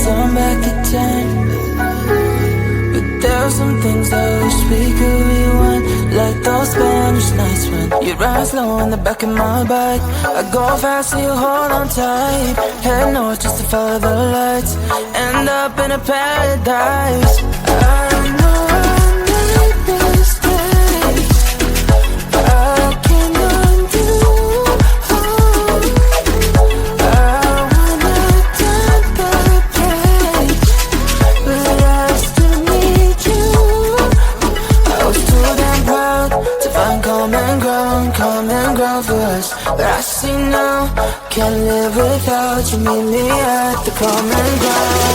turn back the time, but there's some things I wish we could rewind. Like those Spanish nights when you ride slow in the back of my bike. I go fast so you hold on tight. Head north just to follow the lights. End up in a paradise. I know I made mistakes, I can undo. Common ground for us, but I see now, can't live without you. Meet me at the common ground.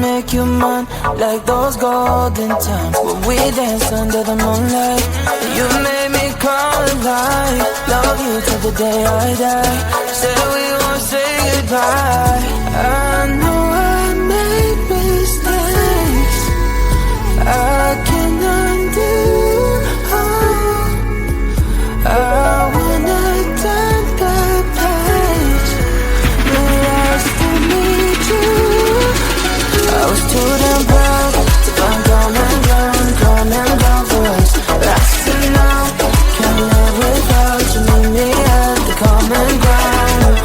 Make you mine like those golden times when we danced under the moonlight. You made me come alive. Love you till the day I die. Said we won't say goodbye. I know I made mistakes, I can undo. I wanna turn the page, but I still need you. I was too damn proud to find common ground for us. But I see now, can't live without you. Meet me at the common ground.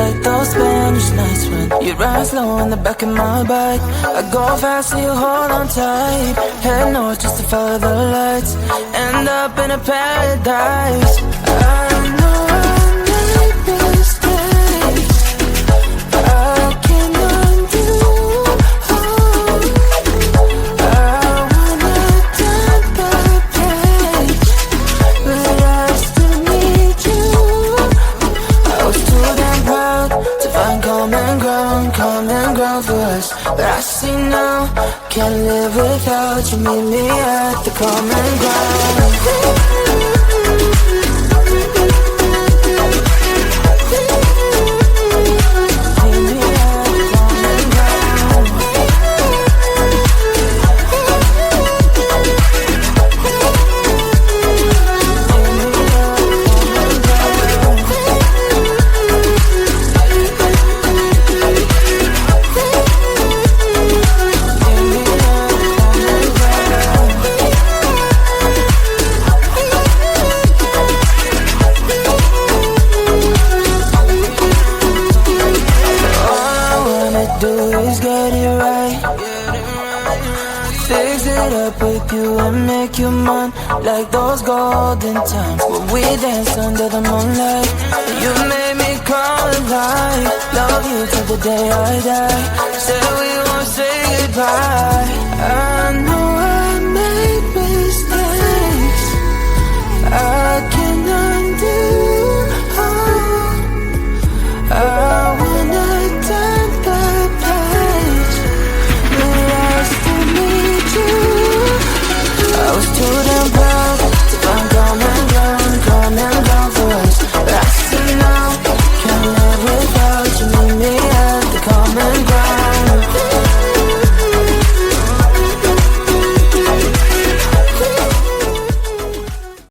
like those Spanish nights when you ride slow in the back of my bike. I go fast so you hold on tight. Head north just to follow the lights. End up in a paradise. I know I made mistakes. I can undo. I wanna turn the page, but I still need you. I was too damn proud to find common ground for us. But I see now, can't live without you. Meet me at the common ground. Like those golden times when we danced under the moonlight. You made me come alive. Love you till the day I die. Said we won't say goodbye.